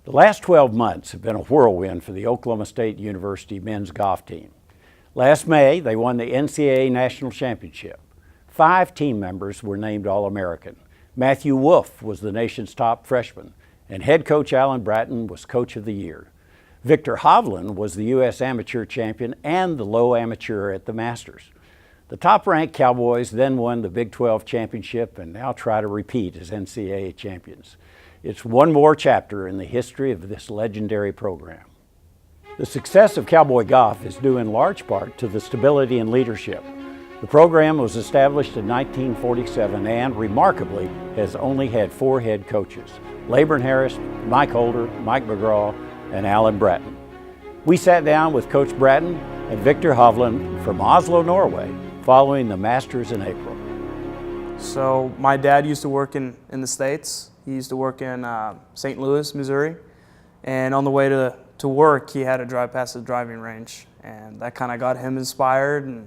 The last 12 months have been a whirlwind for the Oklahoma State University men's golf team. Last May, they won the NCAA National Championship. 5 team members were named All-American. Matthew Wolff was the nation's top freshman, and head coach Alan Bratton was Coach of the Year. Viktor Hovland was the U.S. Amateur Champion and the Low Amateur at the Masters. The top-ranked Cowboys then won the Big 12 Championship and now try to repeat as NCAA champions. It's one more chapter in the history of this legendary program. The success of Cowboy golf is due in large part to the stability and leadership. The program was established in 1947 and, remarkably, has only had 4 head coaches: Laban Harris, Mike Holder, Mike McGraw, and Alan Bratton. We sat down with Coach Bratton and Viktor Hovland from Oslo, Norway, following the Masters in April. So my dad used to work in the States. He used to work in St. Louis, Missouri. And on the way to work, he had to drive past the driving range. And that kind of got him inspired. And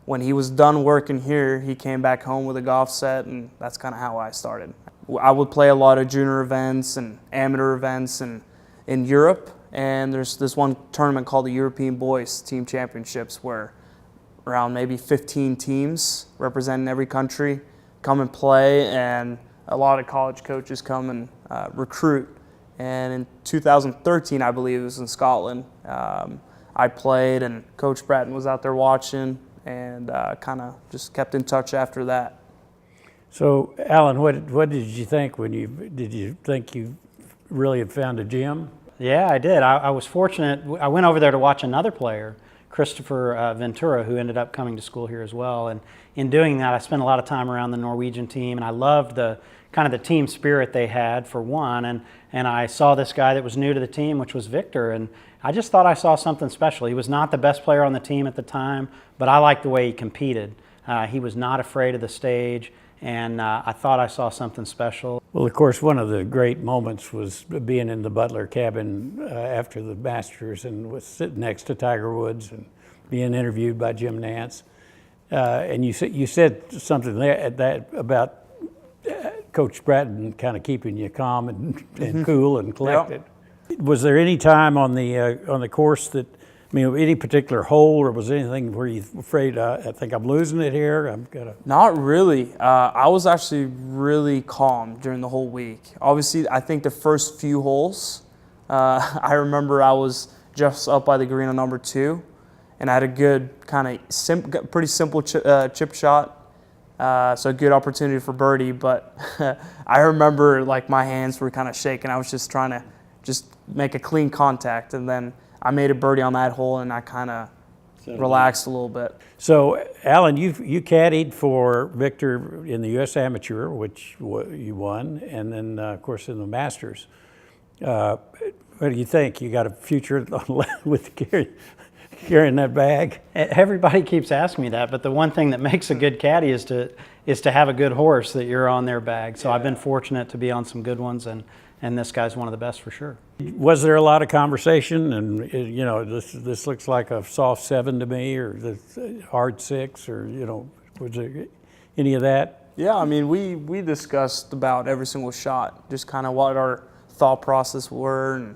when he was done working here, he came back home with a golf set, and that's kind of how I started. I would play a lot of junior events and amateur events in Europe. And there's this one tournament called the European Boys Team Championships where around maybe 15 teams representing every country come and play, and a lot of college coaches come and recruit. And in 2013, I believe it was in Scotland, I played, and Coach Bratton was out there watching, and kind of just kept in touch after that. So, Alan, what did you think did you think you really had found a gem? Yeah, I did. I was fortunate. I went over there to watch another player, Christopher Ventura, who ended up coming to school here as well. And in doing that, I spent a lot of time around the Norwegian team, and I loved the kind of the team spirit they had, for one. And I saw this guy that was new to the team, which was Viktor, and I just thought I saw something special. He was not the best player on the team at the time, but I liked the way he competed. He was not afraid of the stage, and I thought I saw something special. Well, of course, one of the great moments was being in the Butler cabin after the Masters and was sitting next to Tiger Woods and being interviewed by Jim Nantz. And you said something there about Coach Bratton kind of keeping you calm and cool and collected. Yep. Was there any time on the course that, I mean, any particular hole, or was there anything where you were afraid, I think I'm losing it here? Not really. I was actually really calm during the whole week. Obviously, I think the first few holes, I remember I was just up by the green on number 2, and I had a good kind of pretty simple chip shot. So a good opportunity for birdie, but I remember like my hands were kind of shaking. I was just trying to just make a clean contact, and then I made a birdie on that hole, and I kind of relaxed a little bit. So, Alan, you caddied for Viktor in the U.S. Amateur, which you won, and then, of course, in the Masters. What do you think? You got a future with carrying that bag? Everybody keeps asking me that, but the one thing that makes a good caddy is to have a good horse that you're on their bag. So yeah. I've been fortunate to be on some good ones, and this guy's one of the best for sure. Was there a lot of conversation? And you know, this looks like a soft 7 to me, or the hard 6, or was there any of that? Yeah, I mean, we discussed about every single shot, just kind of what our thought process were,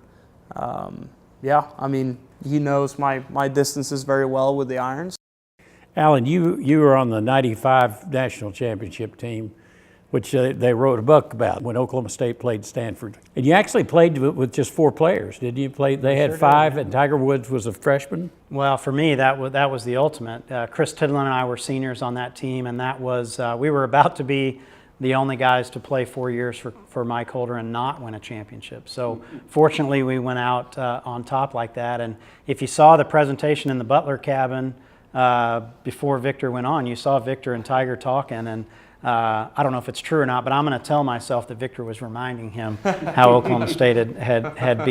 and yeah, I mean, he knows my distances very well with the irons. Alan, you were on the '95 national championship team, which they wrote a book about when Oklahoma State played Stanford. And you actually played with just 4 players, didn't you? They had 5, and Tiger Woods was a freshman? Well, for me, that was the ultimate. Chris Tidlin and I were seniors on that team, and that was, we were about to be the only guys to play 4 years for Mike Holder and not win a championship. So fortunately, we went out on top like that. And if you saw the presentation in the Butler cabin before Viktor went on, you saw Viktor and Tiger talking, and I don't know if it's true or not, but I'm going to tell myself that Viktor was reminding him how Oklahoma State had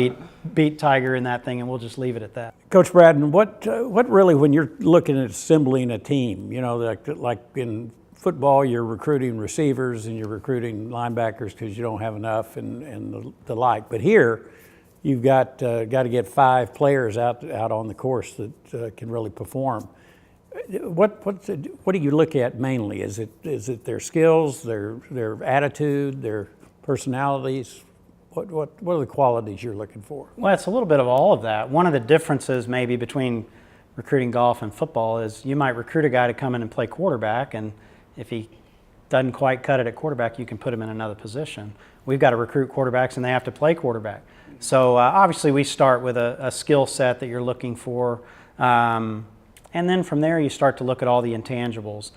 beat Tiger in that thing, and we'll just leave it at that. Coach Bratton, what really, when you're looking at assembling a team, like in football, you're recruiting receivers and you're recruiting linebackers because you don't have enough and the like. But here, you've got to get 5 players out on the course that can really perform. What do you look at mainly? Is it their skills, their attitude, their personalities? What are the qualities you're looking for? Well, it's a little bit of all of that. One of the differences maybe between recruiting golf and football is you might recruit a guy to come in and play quarterback, and if he doesn't quite cut it at quarterback, you can put him in another position. We've got to recruit quarterbacks, and they have to play quarterback. So obviously we start with a skill set that you're looking for, and then from there you start to look at all the intangibles.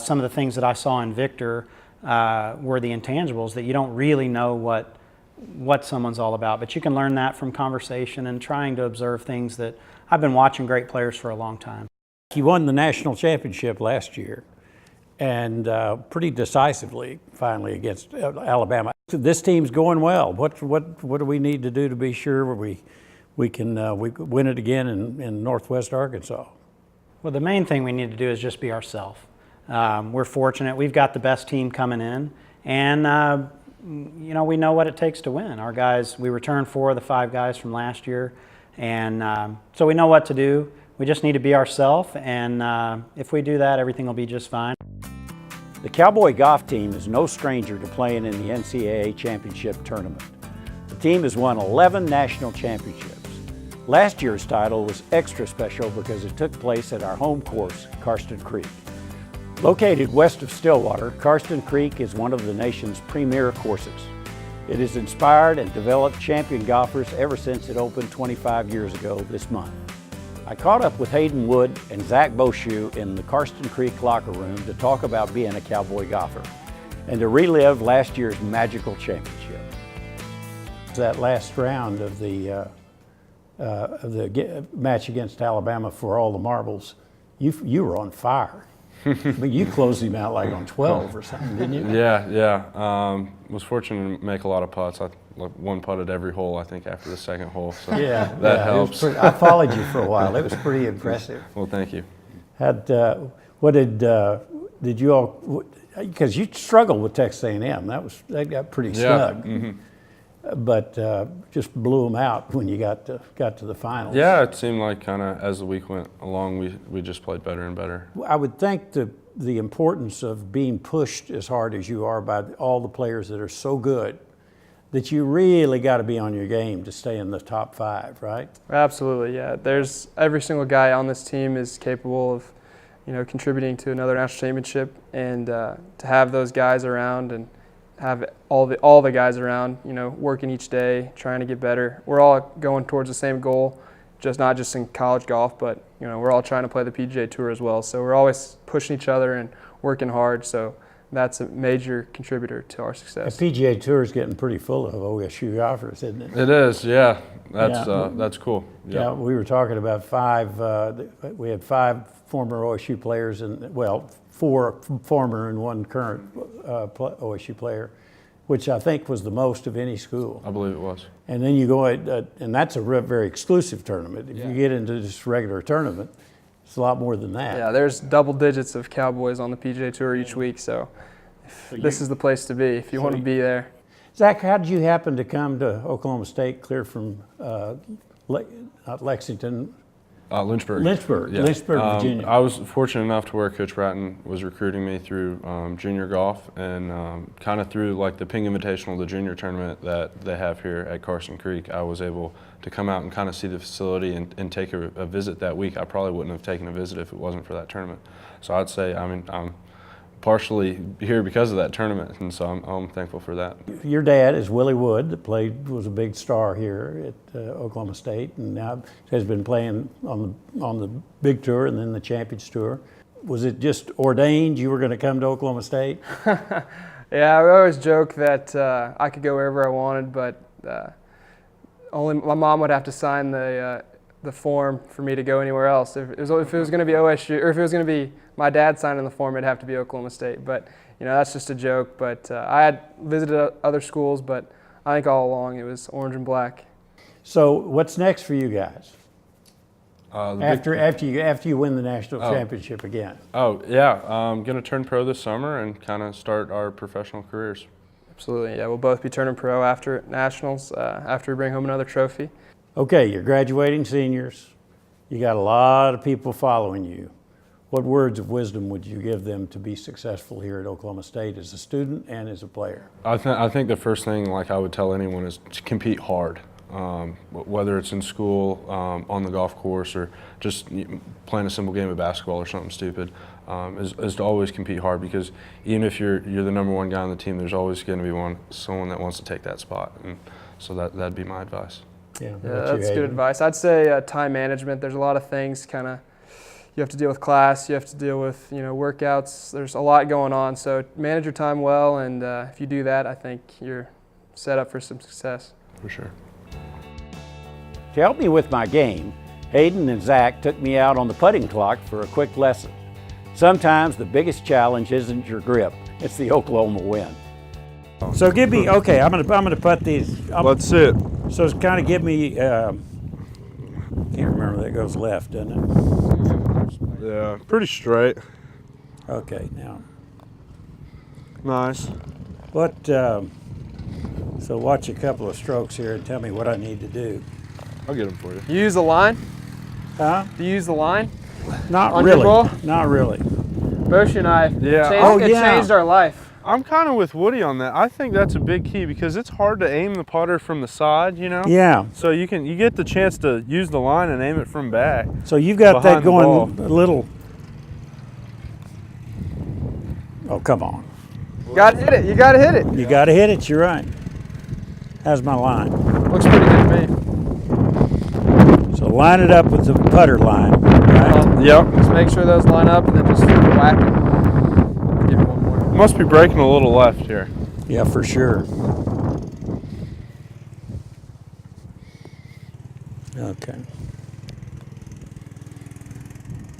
Some of the things that I saw in Viktor were the intangibles that you don't really know what someone's all about, but you can learn that from conversation and trying to observe things that I've been watching great players for a long time. He won the national championship last year, and pretty decisively, finally, against Alabama. This team's going well. What do we need to do to be sure we can win it again in Northwest Arkansas? Well, the main thing we need to do is just be ourselves. We're fortunate. We've got the best team coming in, and we know what it takes to win. Our guys, we returned 4 of the 5 guys from last year, and so we know what to do. We just need to be ourselves, and if we do that, everything will be just fine. The Cowboy golf team is no stranger to playing in the NCAA championship tournament. The team has won 11 national championships. Last year's title was extra special because it took place at our home course, Karsten Creek. Located west of Stillwater, Karsten Creek is one of the nation's premier courses. It has inspired and developed champion golfers ever since it opened 25 years ago this month. I caught up with Hayden Wood and Zach Boshoe in the Karsten Creek locker room to talk about being a Cowboy golfer and to relive last year's magical championship. That last round of the match against Alabama for all the marbles, you were on fire. But you closed him out like on 12 or something, didn't you? Yeah. Was fortunate to make a lot of putts. I one putted every hole, I think, after the second hole. So that helps. I followed you for a while. It was pretty impressive. Well, thank you. Did you all? Because you struggled with Texas A&M. That got pretty snug. Yeah. But just blew them out when you got to the finals. Yeah, it seemed like kind of as the week went along, we just played better and better. I would think the importance of being pushed as hard as you are by all the players that are so good that you really got to be on your game to stay in the top 5, right? Absolutely, yeah. There's every single guy on this team is capable of, contributing to another national championship, and to have those guys around and have all the guys around, working each day, trying to get better. We're all going towards the same goal, not just in college golf, but we're all trying to play the PGA Tour as well. So we're always pushing each other and working hard. So that's a major contributor to our success. The PGA Tour is getting pretty full of OSU golfers, isn't it? It is, yeah. That's cool. Yeah, we were talking about 5. We had 5 former OSU players, and 4 former and 1 current OSU player, which I think was the most of any school. I believe it was. And then you go, and that's a very exclusive tournament. If you get into just regular tournament, it's a lot more than that. Yeah, there's double digits of Cowboys on the PGA Tour each week, so this is the place to be if you want to be there. Zach, how did you happen to come to Oklahoma State, clear from not Lexington? Lynchburg. Lynchburg, Yeah. Lynchburg, Virginia. I was fortunate enough to where Coach Bratton was recruiting me through junior golf and kind of through like the Ping Invitational, the junior tournament that they have here at Karsten Creek. I was able to come out and kind of see the facility and take a visit that week. I probably wouldn't have taken a visit if it wasn't for that tournament. So I'd say, I'm partially here because of that tournament, and so I'm thankful for that. Your dad is Willie Wood, that was a big star here at Oklahoma State, and now has been playing on the big tour and then the Champions Tour. Was it just ordained you were going to come to Oklahoma State? Yeah, I always joke that I could go wherever I wanted, but only my mom would have to sign the form for me to go anywhere else. If it was going to be OSU, or if it was going to be my dad signing the form, it'd have to be Oklahoma State. But that's just a joke. But I had visited other schools, but I think all along it was orange and black. So what's next for you guys? After you win the national championship again? Oh yeah, I'm gonna turn pro this summer and kind of start our professional careers. Absolutely, yeah. We'll both be turning pro after nationals, after we bring home another trophy. Okay, you're graduating seniors. You got a lot of people following you. What words of wisdom would you give them to be successful here at Oklahoma State as a student and as a player? I think the first thing, like I would tell anyone, is to compete hard. Whether it's in school, on the golf course, or just playing a simple game of basketball or something stupid, is to always compete hard, because even if you're the number one guy on the team, there's always going to be someone that wants to take that spot. And so that'd be my advice. Yeah, that's good advice. I'd say time management. There's a lot of things you have to deal with class, you have to deal with workouts. There's a lot going on, so manage your time well, and if you do that, I think you're set up for some success. For sure. To help me with my game, Hayden and Zach took me out on the putting clock for a quick lesson. Sometimes the biggest challenge isn't your grip, it's the Oklahoma wind. So give me, okay, I'm gonna put these. Let's see it. So it's kind of give me, can't remember, that goes left, doesn't it? Yeah, pretty straight. Okay, now. Nice. What, so watch a couple of strokes here and tell me what I need to do. I'll get them for you. You use the line? Huh? Do you use the line? Not On your really. ball? Not really. Boshi and I, Yeah. it changed our life. I'm kind of with Woody on that. I think that's a big key, because it's hard to aim the putter from the side, Yeah. So you get the chance to use the line and aim it from back. So you've got that Behind the going ball. a little. Oh, come on. You gotta hit it. You gotta hit it. You got to hit it, you're right. How's my line? Looks pretty good to me. So line it up with the putter line, right? Yep. Just make sure those line up, and then just whack it. Give it one more. Must be breaking a little left here. Yeah, for sure. Okay.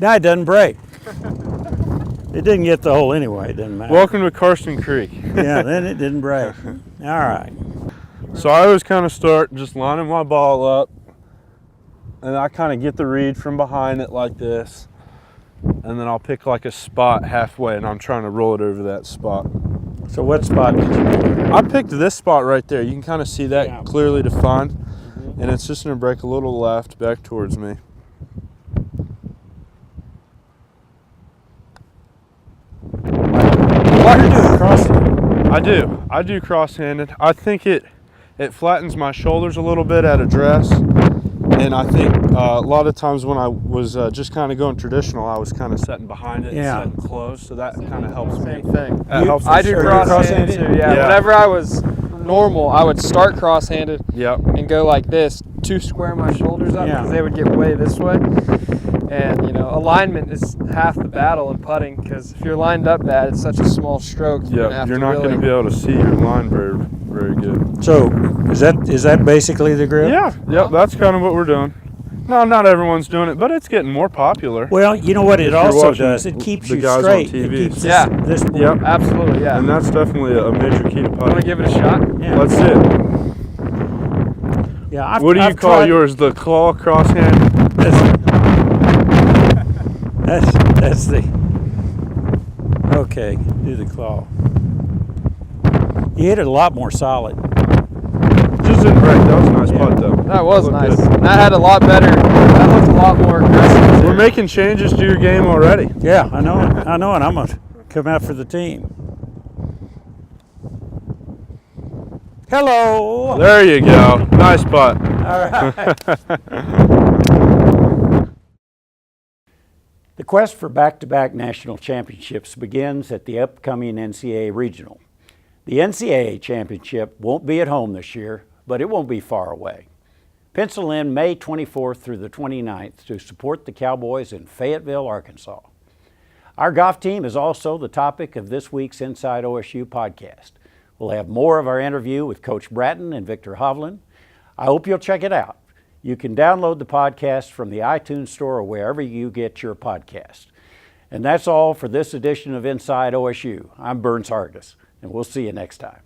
Now it doesn't break. It didn't get the hole anyway, it doesn't matter. Welcome to Carson Creek. Yeah, then it didn't break. All right. So I always kind of start just lining my ball up, and I kind of get the read from behind it like this, and then I'll pick like a spot halfway, and I'm trying to roll it over that spot. So what spot did you pick? I picked this spot right there. You can kind of see that Yeah. clearly defined, and it's just going to break a little left back towards me. Why are you doing crossing? I do cross-handed. I think it flattens my shoulders a little bit at address, and I think a lot of times when I was just kind of going traditional, I was kind of setting behind it Yeah. and setting close, so that kind of helps me. Same thing. That helps me I do straighten cross-handed out. too. Yeah. Yeah. Whenever I was normal, I would start cross-handed Yep. and go like this to square my shoulders up, Yeah. because they would get way this way. And alignment is half the battle in putting, because if you're lined up bad, it's such a small stroke. Yeah, you're not going to be able to see your line very, very good. So is that basically the grip? Yeah, yep, that's kind of what we're doing. No, not everyone's doing it, but it's getting more popular. Well, you know what it If you're also watching does? It keeps the you guys on straight. TV. It keeps Yeah. this Yep. Absolutely, yeah. And that's definitely a major key to Want to putting. give it a shot? Yeah. Let's see it. Yeah, What do you call tried- yours? The claw crosshand? That's the. Okay, do the claw. You hit it a lot more solid. Just didn't break. That was a nice putt, though. That was Looked nice. good. And that had a lot better. That looked a lot more aggressive. We're making changes to your game already. Yeah, I know it. I know it. I'm gonna come out for the team. Hello. There you go. Nice putt. All right. The quest for back-to-back national championships begins at the upcoming NCAA Regional. The NCAA Championship won't be at home this year, but it won't be far away. Pencil in May 24th through the 29th to support the Cowboys in Fayetteville, Arkansas. Our golf team is also the topic of this week's Inside OSU podcast. We'll have more of our interview with Coach Bratton and Viktor Hovland. I hope you'll check it out. You can download the podcast from the iTunes Store or wherever you get your podcast. And that's all for this edition of Inside OSU. I'm Burns Hargis, and we'll see you next time.